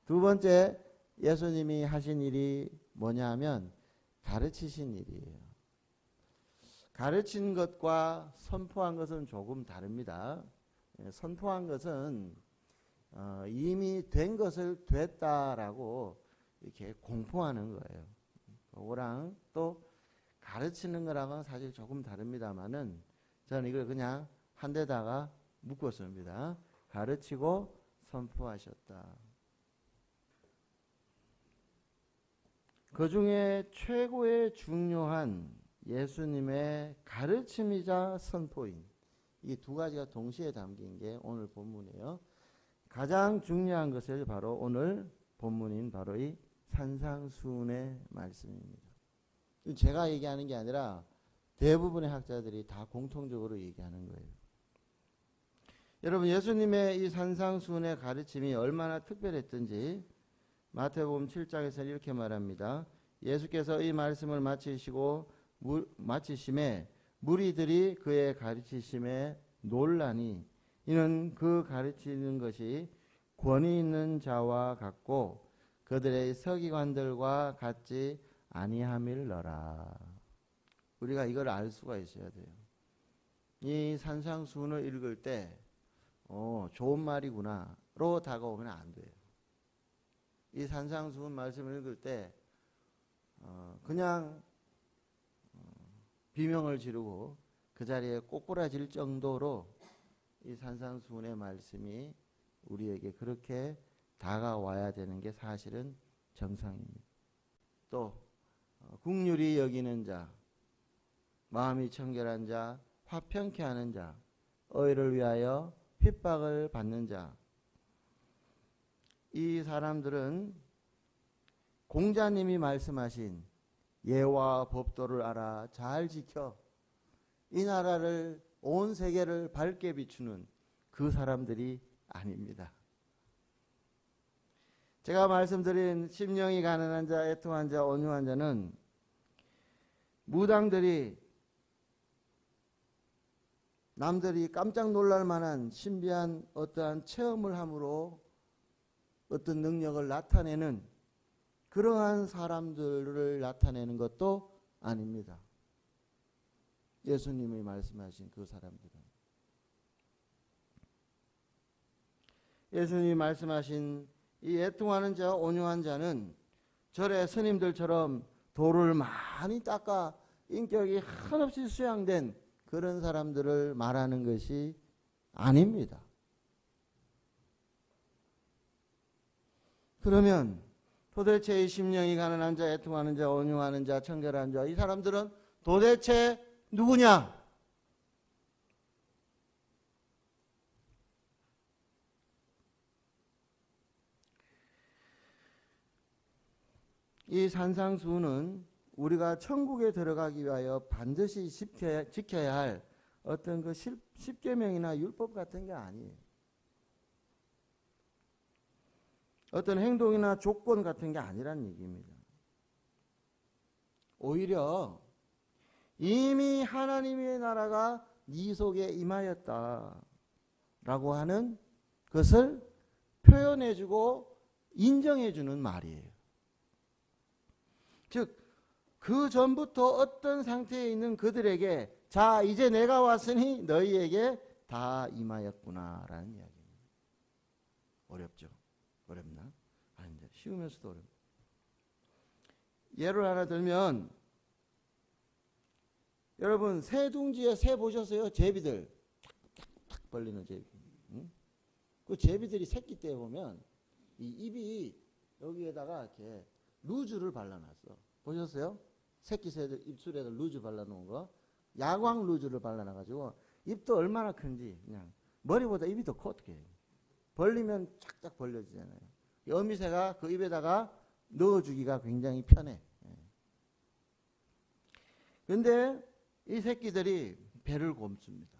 두 번째 예수님이 하신 일이 뭐냐 하면 가르치신 일이에요. 가르친 것과 선포한 것은 조금 다릅니다. 선포한 것은 이미 된 것을 됐다라고 이렇게 공포하는 거예요. 그거랑 또 가르치는 거랑은 사실 조금 다릅니다만은 저는 이걸 그냥 한 데다가 묶었습니다. 가르치고 선포하셨다. 그 중에 최고의 중요한 예수님의 가르침이자 선포인 이 두 가지가 동시에 담긴 게 오늘 본문이에요. 가장 중요한 것을 바로 오늘 본문인 바로 이 산상수훈의 말씀입니다. 제가 얘기하는 게 아니라 대부분의 학자들이 다 공통적으로 얘기하는 거예요. 여러분 예수님의 이 산상수훈의 가르침이 얼마나 특별했던지 마태복음 7장에서 이렇게 말합니다. 예수께서 이 말씀을 마치심에 무리들이 그의 가르치심에 놀라니 이는 그 가르치는 것이 권위 있는 자와 같고 그들의 서기관들과 같지 아니함일러라. 우리가 이걸 알 수가 있어야 돼요. 이 산상수훈을 읽을 때 좋은 말이구나로 다가오면 안 돼요. 이 산상수훈 말씀을 읽을 때 그냥 비명을 지르고 그 자리에 꼬꾸라질 정도로 이 산상수훈의 말씀이 우리에게 그렇게 다가와야 되는 게 사실은 정상입니다. 또 국률이 여기는 자, 마음이 청결한 자, 화평케 하는 자, 의를 위하여 핍박을 받는 자, 이 사람들은 공자님이 말씀하신 예와 법도를 알아 잘 지켜 이 나라를 온 세계를 밝게 비추는 그 사람들이 아닙니다. 제가 말씀드린 심령이 가난한 자, 애통한 자, 온유한 자는 무당들이 남들이 깜짝 놀랄 만한 신비한 어떠한 체험을 함으로 어떤 능력을 나타내는 그러한 사람들을 나타내는 것도 아닙니다. 예수님이 말씀하신 그 사람들은 예수님이 말씀하신 이 애통하는 자, 온유한 자는 절의 스님들처럼 돌을 많이 닦아 인격이 한없이 수양된 그런 사람들을 말하는 것이 아닙니다. 그러면 도대체 이 심령이 가난한 자, 애통하는 자, 온유하는 자, 청결한 자, 이 사람들은 도대체 누구냐? 이 산상수훈은 우리가 천국에 들어가기 위하여 반드시 지켜야 할 어떤 그 십계명이나 율법 같은 게 아니에요. 어떤 행동이나 조건 같은 게 아니란 얘기입니다. 오히려 이미 하나님의 나라가 네 속에 임하였다 라고 하는 것을 표현해주고 인정해주는 말이에요. 즉 그 전부터 어떤 상태에 있는 그들에게 자 이제 내가 왔으니 너희에게 다 임하였구나 라는 이야기입니다. 어렵죠? 어렵나? 아닌데 쉬우면서도 어렵다. 예를 하나 들면 여러분 새 둥지에 새 보셨어요? 제비들 탁탁 벌리는 제비. 응? 그 제비들이 새끼 때 보면 이 입이 여기에다가 이렇게 루즈를 발라놨어. 보셨어요? 새끼 새들 입술에다 루즈 발라놓은 거. 야광 루즈를 발라놔가지고 입도 얼마나 큰지 그냥 머리보다 입이 더 커. 어떻게 벌리면 쫙쫙 벌려지잖아요. 어미새가 그 입에다가 넣어주기가 굉장히 편해. 그런데 이 새끼들이 배를 곪습니다.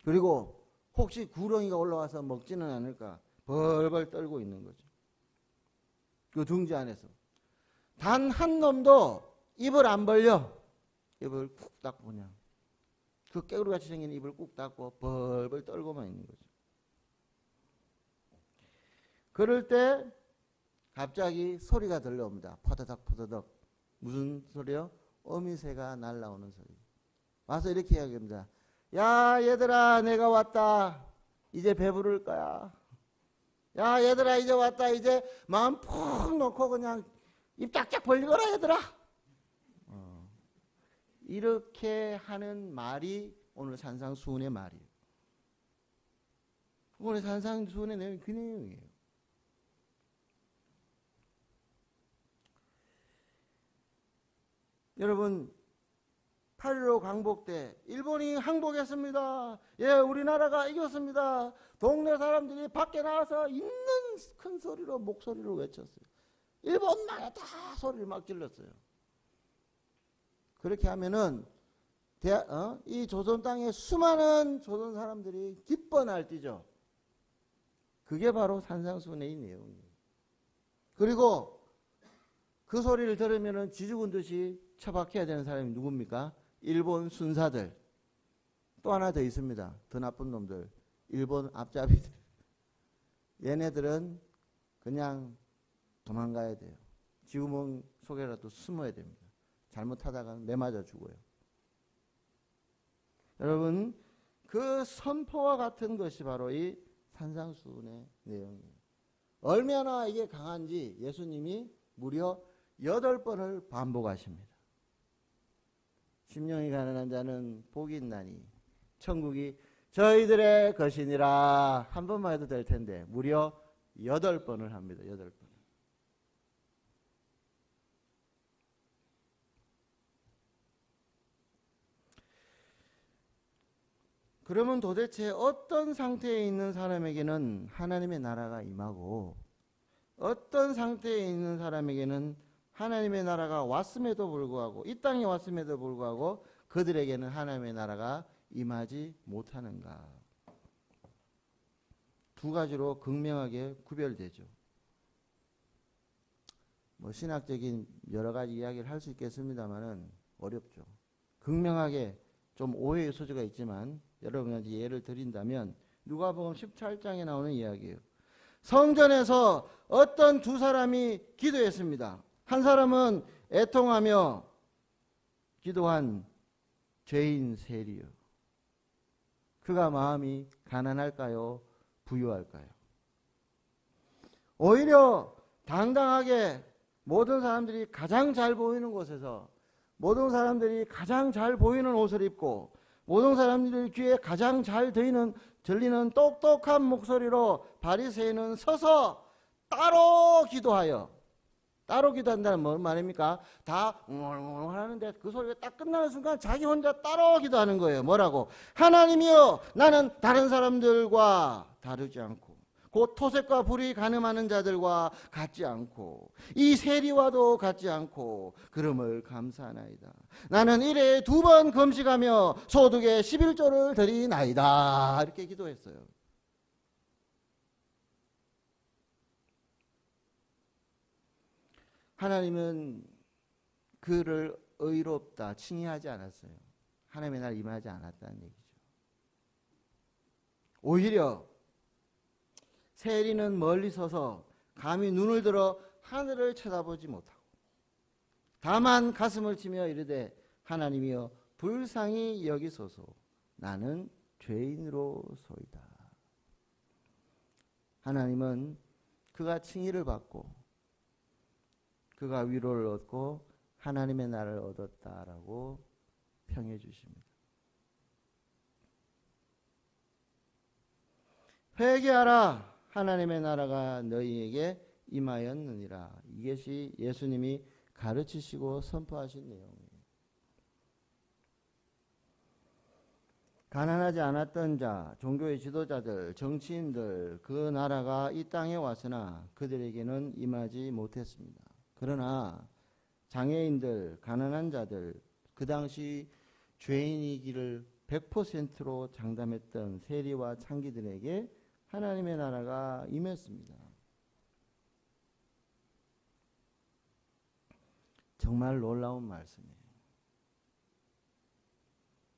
그리고 혹시 구렁이가 올라와서 먹지는 않을까 벌벌 떨고 있는 거죠. 그 둥지 안에서. 단 한 놈도 입을 안 벌려. 입을 꾹 닫고 그냥 그 깨구리같이 생긴 입을 꾹 닫고 벌벌 떨고만 있는 거죠. 그럴 때 갑자기 소리가 들려옵니다. 퍼더덕 퍼더덕. 무슨 소리요? 어미새가 날아오는 소리. 와서 이렇게 이야기합니다. 야 얘들아 내가 왔다. 이제 배부를 거야. 야 얘들아 이제 왔다. 이제 마음 푹 놓고 그냥 입 짝짝 벌리거라 얘들아. 이렇게 하는 말이 오늘 산상수훈의 말이에요. 오늘 산상수훈의 내용이 그 내용이에요. 여러분 8.15 광복 때 일본이 항복했습니다. 예, 우리나라가 이겼습니다. 동네 사람들이 밖에 나와서 있는 큰 소리로 목소리로 외쳤어요. 일본만에 다 소리를 막 질렀어요. 그렇게 하면은 이 조선 땅에 수많은 조선 사람들이 기뻐 날뛰죠. 그게 바로 산상수훈의 내용이에요. 그리고 그 소리를 들으면은 지죽은 듯이 처박혀야 되는 사람이 누굽니까? 일본 순사들. 또 하나 더 있습니다. 더 나쁜 놈들. 일본 앞잡이들. 얘네들은 그냥 도망가야 돼요. 지구멍 속에라도 숨어야 됩니다. 잘못하다가 매맞아 죽어요. 여러분 그 선포와 같은 것이 바로 이 산상수훈의 내용이에요. 얼마나 이게 강한지 예수님이 무려 8번을 반복하십니다. 심령이 가난한 자는 복이 있나니 천국이 저희들의 것이니라. 한 번만 해도 될 텐데 무려 8번을 합니다. 8번. 그러면 도대체 어떤 상태에 있는 사람에게는 하나님의 나라가 임하고 어떤 상태에 있는 사람에게는 하나님의 나라가 왔음에도 불구하고 이 땅에 왔음에도 불구하고 그들에게는 하나님의 나라가 임하지 못하는가? 두 가지로 극명하게 구별되죠. 뭐 신학적인 여러 가지 이야기를 할 수 있겠습니다만은 어렵죠. 극명하게 좀 오해의 소지가 있지만 여러분한테 예를 드린다면 누가복음 18장에 나오는 이야기예요. 성전에서 어떤 두 사람이 기도했습니다. 한 사람은 애통하며 기도한 죄인 세리요. 그가 마음이 가난할까요? 부유할까요? 오히려 당당하게 모든 사람들이 가장 잘 보이는 곳에서 모든 사람들이 가장 잘 보이는 옷을 입고 모든 사람들이 귀에 가장 잘 들리는 똑똑한 목소리로 바리새인은 서서 따로 기도하여, 따로 기도한다는 뭔 말입니까? 다 웅얼웅얼 하는데 그 소리가 딱 끝나는 순간 자기 혼자 따로 기도하는 거예요. 뭐라고? 하나님이여, 나는 다른 사람들과 다르지 않고 곧 토색과 불이 가늠하는 자들과 같지 않고 이 세리와도 같지 않고 그름을 감사하나이다. 나는 일에 2번 금식하며 소득의 11조를 드리나이다. 이렇게 기도했어요. 하나님은 그를 의롭다 칭의하지 않았어요. 하나님의 날 임하지 않았다는 얘기죠. 오히려 세리는 멀리 서서 감히 눈을 들어 하늘을 쳐다보지 못하고 다만 가슴을 치며 이르되 하나님이여 불쌍히 여기소서 나는 죄인으로소이다. 하나님은 그가 칭의를 받고 그가 위로를 얻고 하나님의 나라를 얻었다라고 평해 주십니다. 회개하라. 하나님의 나라가 너희에게 임하였느니라. 이것이 예수님이 가르치시고 선포하신 내용이에요. 가난하지 않았던 자, 종교의 지도자들, 정치인들, 그 나라가 이 땅에 왔으나 그들에게는 임하지 못했습니다. 그러나 장애인들, 가난한 자들, 그 당시 죄인이기를 100%로 장담했던 세리와 창기들에게 하나님의 나라가 임했습니다. 정말 놀라운 말씀이에요.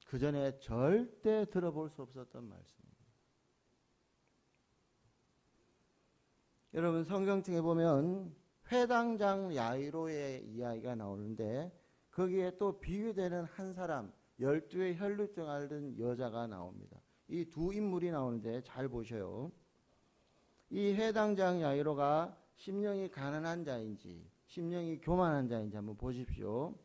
그 전에 절대 들어볼 수 없었던 말씀입니다. 여러분 성경책에 보면 회당장 야이로의 이야기가 나오는데 거기에 또 비유되는 한 사람 12의 혈루증 앓은 여자가 나옵니다. 이 두 인물이 나오는데 잘 보셔요. 이 회당장 야이로가 심령이 가난한 자인지 심령이 교만한 자인지 한번 보십시오.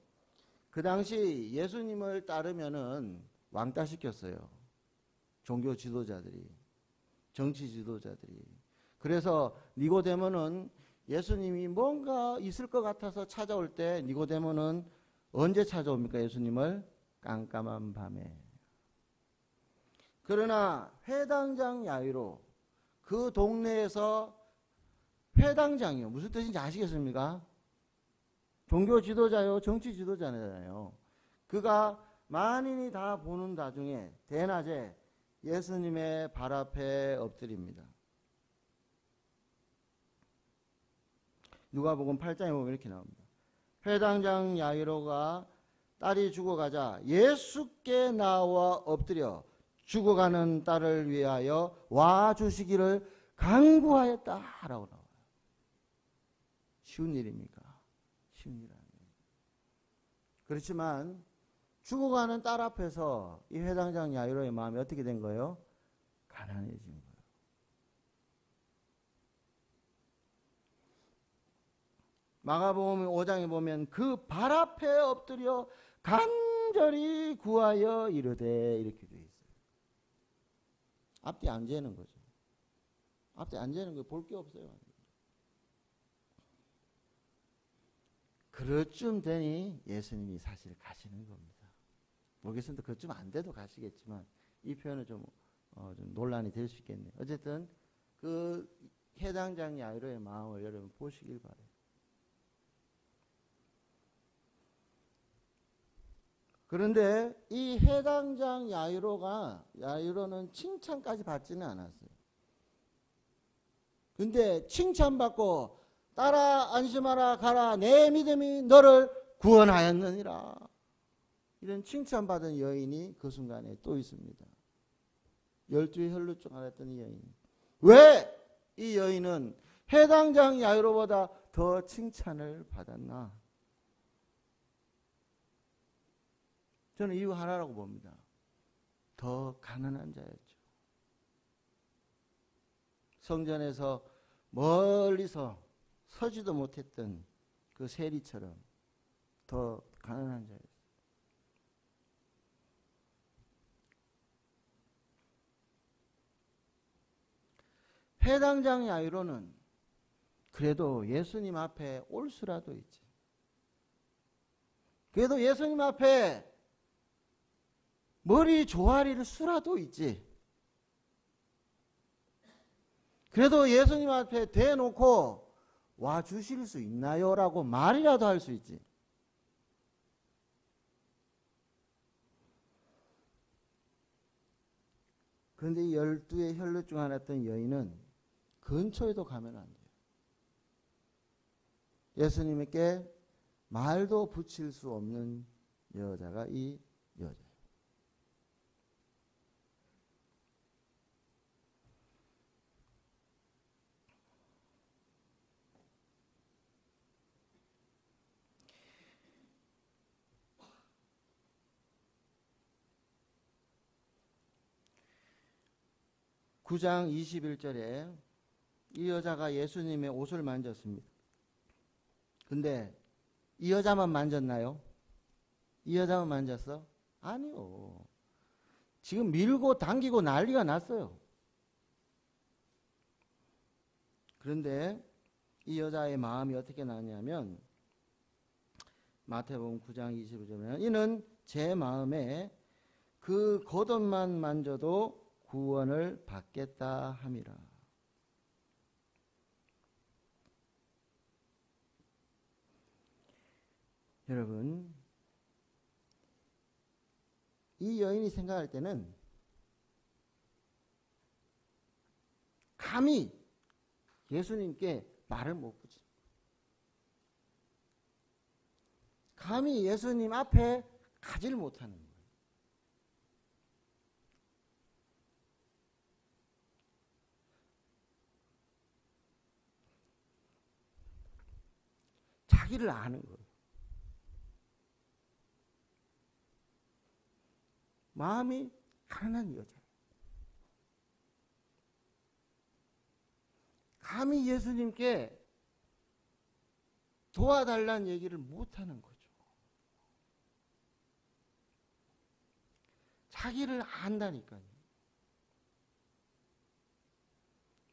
그 당시 예수님을 따르면은 왕따 시켰어요. 종교 지도자들이, 정치 지도자들이. 그래서 니고데모는 예수님이 뭔가 있을 것 같아서 찾아올 때 니고데모는 언제 찾아옵니까? 예수님을 깜깜한 밤에. 그러나 회당장 야이로, 그 동네에서 회당장이요. 무슨 뜻인지 아시겠습니까? 종교 지도자요, 정치 지도자잖아요. 그가 만인이 다 보는 나중에 대낮에 예수님의 발 앞에 엎드립니다. 누가복음 8장에 보면 이렇게 나옵니다. 회당장 야이로가 딸이 죽어가자 예수께 나와 엎드려 죽어가는 딸을 위하여 와주시기를 간구하였다라고 나와요. 쉬운 일입니까? 쉬운 일 아니에요. 그렇지만 죽어가는 딸 앞에서 이 회당장 야이로의 마음이 어떻게 된 거예요? 가난해진 거예요. 마가복음 5장에 보면 그 발 앞에 엎드려 간절히 구하여 이르되 이렇게 되어 있어요. 앞뒤 안 재는 거죠. 앞뒤 안 재는 거 볼 게 없어요. 그럴쯤 되니 예수님이 사실 가시는 겁니다. 모르겠습니다. 그쯤 안 돼도 가시겠지만 이 표현은 좀 논란이 될 수 있겠네요. 어쨌든 그 회당장 야이로의 마음을 여러분 보시길 바래요. 그런데 이 회당장 야이로는 칭찬까지 받지는 않았어요. 근데 칭찬받고 따라 안심하라 가라 내 믿음이 너를 구원하였느니라. 이런 칭찬받은 여인이 그 순간에 또 있습니다. 12의 혈루증 앓았던 여인. 왜 이 여인은 회당장 야이로보다 더 칭찬을 받았나? 저는 이유 하나라고 봅니다. 더 가난한 자였죠. 성전에서 멀리서 서지도 못했던 그 세리처럼 더 가난한 자였어요. 회당장 야이로는 그래도 예수님 앞에 올 수라도 있지. 그래도 예수님 앞에 머리 조아릴 수라도 있지. 그래도 예수님 앞에 대놓고 와 주실 수 있나요? 라고 말이라도 할 수 있지. 그런데 이 12의 혈루증 앓았던 여인은 근처에도 가면 안 돼요. 예수님께 말도 붙일 수 없는 여자가 이 여자예요. (9장 21절에) 이 여자가 예수님의 옷을 만졌습니다. 근데 이 여자만 만졌나요? 이 여자만 만졌어? 아니요. 지금 밀고 당기고 난리가 났어요. 그런데 이 여자의 마음이 어떻게 나냐면 마태복음 9장 25절에 이는 제 마음에 그 겉옷만 만져도 구원을 받겠다 함이라. 여러분, 이 여인이 생각할 때는 감히 예수님께 말을 못 붙여. 감히 예수님 앞에 가지를 못하는 거예요. 자기를 아는 거예요. 마음이 가난한 여자예요. 감히 예수님께 도와달라는 얘기를 못하는 거죠. 자기를 안다니까요.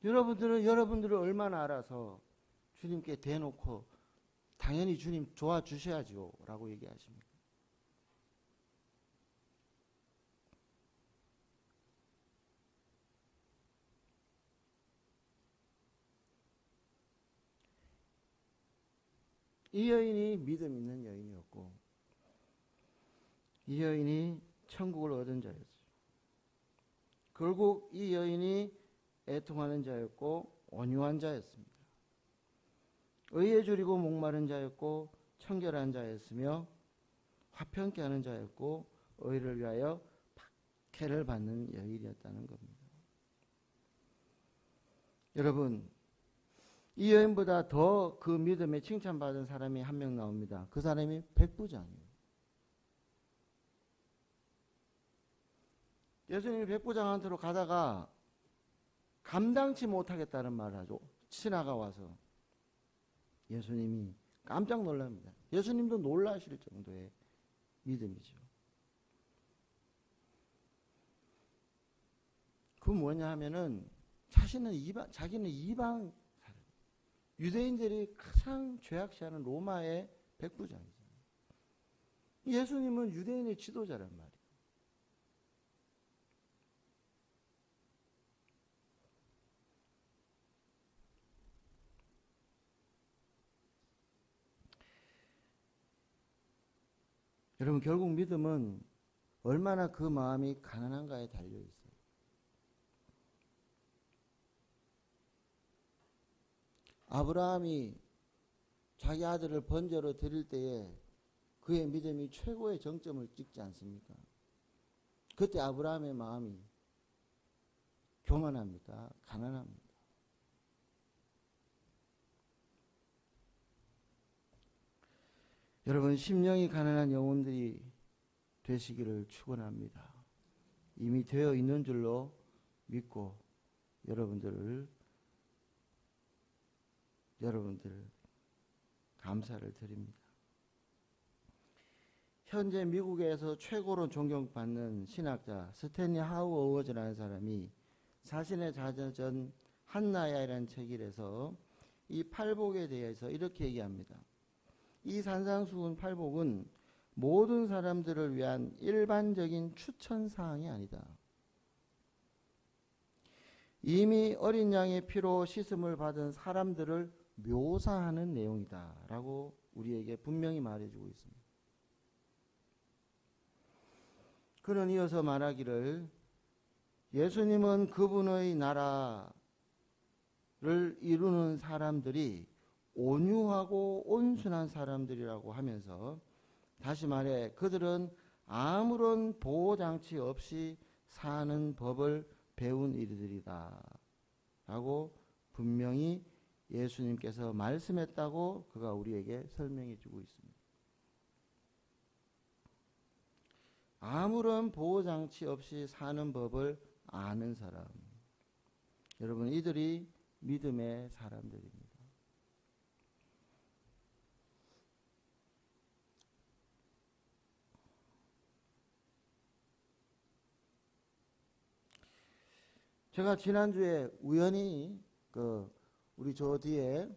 여러분들을 얼마나 알아서 주님께 대놓고 당연히 주님 도와주셔야죠 라고 얘기하십니까? 이 여인이 믿음 있는 여인이었고 이 여인이 천국을 얻은 자였어요. 결국 이 여인이 애통하는 자였고 온유한 자였습니다. 의에 줄이고 목마른 자였고 청결한 자였으며 화평케 하는 자였고 의를 위하여 박해를 받는 여인이었다는 겁니다. 여러분, 이 여인보다 더 그 믿음에 칭찬받은 사람이 한 명 나옵니다. 그 사람이 백부장이에요. 예수님이 백부장한테로 가다가 감당치 못하겠다는 말을 하죠. 신하가 와서 예수님이 깜짝 놀랍니다. 예수님도 놀라실 정도의 믿음이죠. 그 뭐냐 하면은 자기는 이방 사람, 유대인들이 가장 죄악시하는 로마의 백부장이잖아요. 예수님은 유대인의 지도자란 말이에요. 여러분, 결국 믿음은 얼마나 그 마음이 가난한가에 달려 있어요. 아브라함이 자기 아들을 번제로 드릴 때에 그의 믿음이 최고의 정점을 찍지 않습니까? 그때 아브라함의 마음이 교만합니까? 가난합니까? 여러분, 심령이 가난한 영혼들이 되시기를 축원합니다. 이미 되어 있는 줄로 믿고 여러분들 감사를 드립니다. 현재 미국에서 최고로 존경받는 신학자 스탠리 하우어워즈라는 사람이 자신의 자전 한나야라는 책에서 이 팔복에 대해서 이렇게 얘기합니다. 이 산상수훈 팔복은 모든 사람들을 위한 일반적인 추천사항이 아니다. 이미 어린 양의 피로 씻음을 받은 사람들을 묘사하는 내용이다 라고 우리에게 분명히 말해주고 있습니다. 그는 이어서 말하기를 예수님은 그분의 나라를 이루는 사람들이 온유하고 온순한 사람들이라고 하면서 다시 말해 그들은 아무런 보호장치 없이 사는 법을 배운 이들이다 라고 분명히 예수님께서 말씀했다고 그가 우리에게 설명해 주고 있습니다. 아무런 보호장치 없이 사는 법을 아는 사람, 여러분, 이들이 믿음의 사람들입니다. 제가 지난주에 우연히 우리 저 뒤에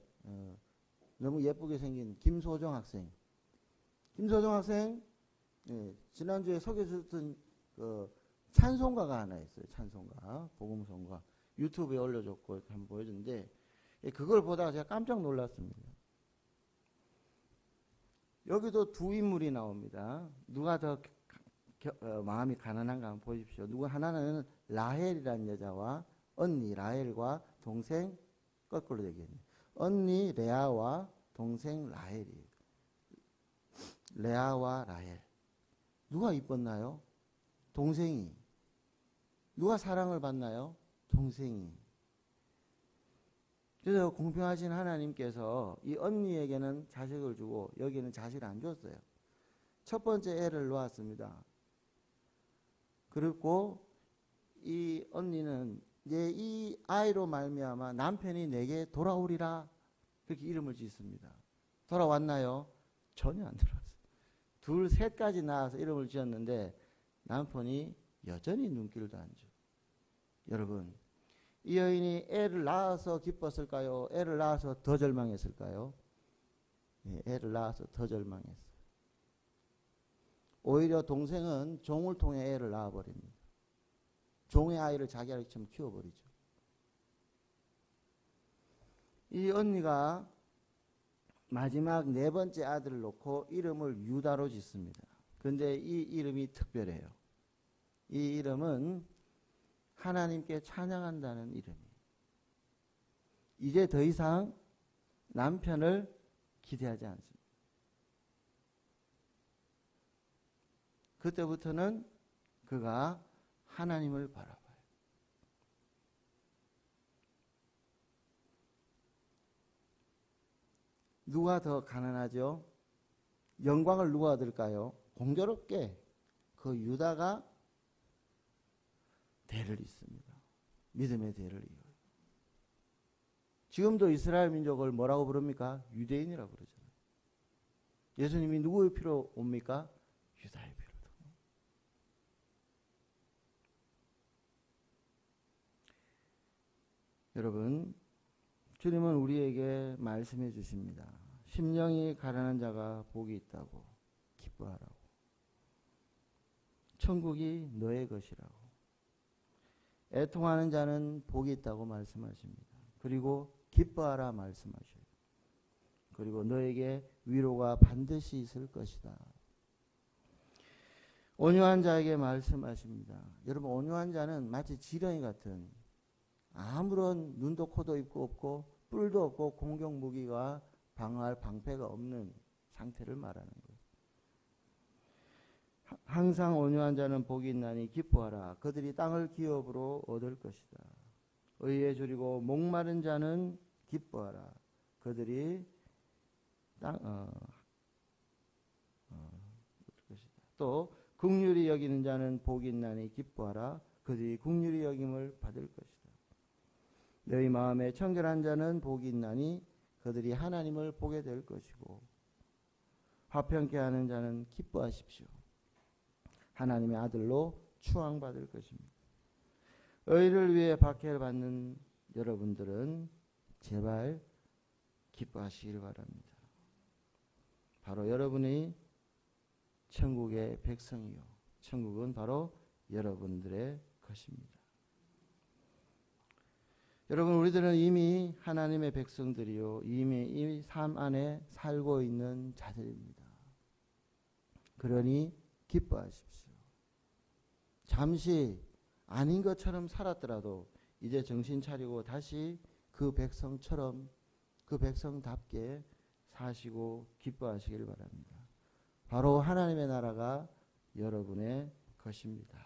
너무 예쁘게 생긴 김소정 학생 지난주에 소개해줬던 찬송가가 하나 있어요. 찬송가, 복음송가 유튜브에 올려줬고 한번 보여줬는데 그걸 보다가 제가 깜짝 놀랐습니다. 여기도 두 인물이 나옵니다. 누가 더 마음이 가난한가 한번 보십시오. 누구 하나는 라헬이라는 여자와 언니 라헬과 동생 거꾸로 얘기했네요. 언니 레아와 동생 라헬이에요. 레아와 라헬. 누가 이뻤나요? 동생이. 누가 사랑을 받나요? 동생이. 그래서 공평하신 하나님께서 이 언니에게는 자식을 주고 여기는 자식을 안 줬어요. 첫 번째 애를 놓았습니다. 그리고 이 언니는 이제 이 아이로 말미암아 남편이 내게 돌아오리라 그렇게 이름을 짓습니다. 돌아왔나요? 전혀 안 돌아왔어요. 둘, 셋까지 낳아서 이름을 지었는데 남편이 여전히 눈길도 안 줘. 여러분, 이 여인이 애를 낳아서 기뻤을까요? 애를 낳아서 더 절망했을까요? 네, 애를 낳아서 더 절망했어요. 오히려 동생은 종을 통해 애를 낳아버립니다. 종의 아이를 자기 아이처럼 키워버리죠. 이 언니가 마지막 네 번째 아들을 놓고 이름을 유다로 짓습니다. 그런데 이 이름이 특별해요. 이 이름은 하나님께 찬양한다는 이름이에요. 이제 더 이상 남편을 기대하지 않습니다. 그때부터는 그가 하나님을 바라봐요. 누가 더 가난하죠? 영광을 누가 얻을까요? 공교롭게 그 유다가 대를 잇습니다. 믿음의 대를 이어요. 지금도 이스라엘 민족을 뭐라고 부릅니까? 유대인이라고 그러잖아요. 예수님이 누구의 피로 옵니까? 유다의 피로. 여러분, 주님은 우리에게 말씀해 주십니다. 심령이 가난한 자가 복이 있다고 기뻐하라고. 천국이 너의 것이라고. 애통하는 자는 복이 있다고 말씀하십니다. 그리고 기뻐하라 말씀하셔요. 그리고 너에게 위로가 반드시 있을 것이다. 온유한 자에게 말씀하십니다. 여러분, 온유한 자는 마치 지렁이 같은 아무런 눈도 코도 입고 없고 뿔도 없고 공격 무기가 방어할 방패가 없는 상태를 말하는 거예요. 항상 온유한 자는 복이 있나니 기뻐하라. 그들이 땅을 기업으로 얻을 것이다. 의에 줄이고 목마른 자는 기뻐하라. 그들이 또 긍휼히 여기는 자는 복이 있나니 기뻐하라. 그들이 긍휼히 여김을 받을 것이다. 너희 마음에 청결한 자는 복이 있나니 그들이 하나님을 보게 될 것이고 화평케 하는 자는 기뻐하십시오. 하나님의 아들로 추앙받을 것입니다. 의를 위해 박해를 받는 여러분들은 제발 기뻐하시길 바랍니다. 바로 여러분이 천국의 백성이요. 천국은 바로 여러분들의 것입니다. 여러분, 우리들은 이미 하나님의 백성들이요. 이미 이 삶 안에 살고 있는 자들입니다. 그러니 기뻐하십시오. 잠시 아닌 것처럼 살았더라도 이제 정신 차리고 다시 그 백성처럼 그 백성답게 사시고 기뻐하시길 바랍니다. 바로 하나님의 나라가 여러분의 것입니다.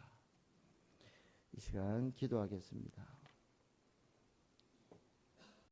이 시간 기도하겠습니다.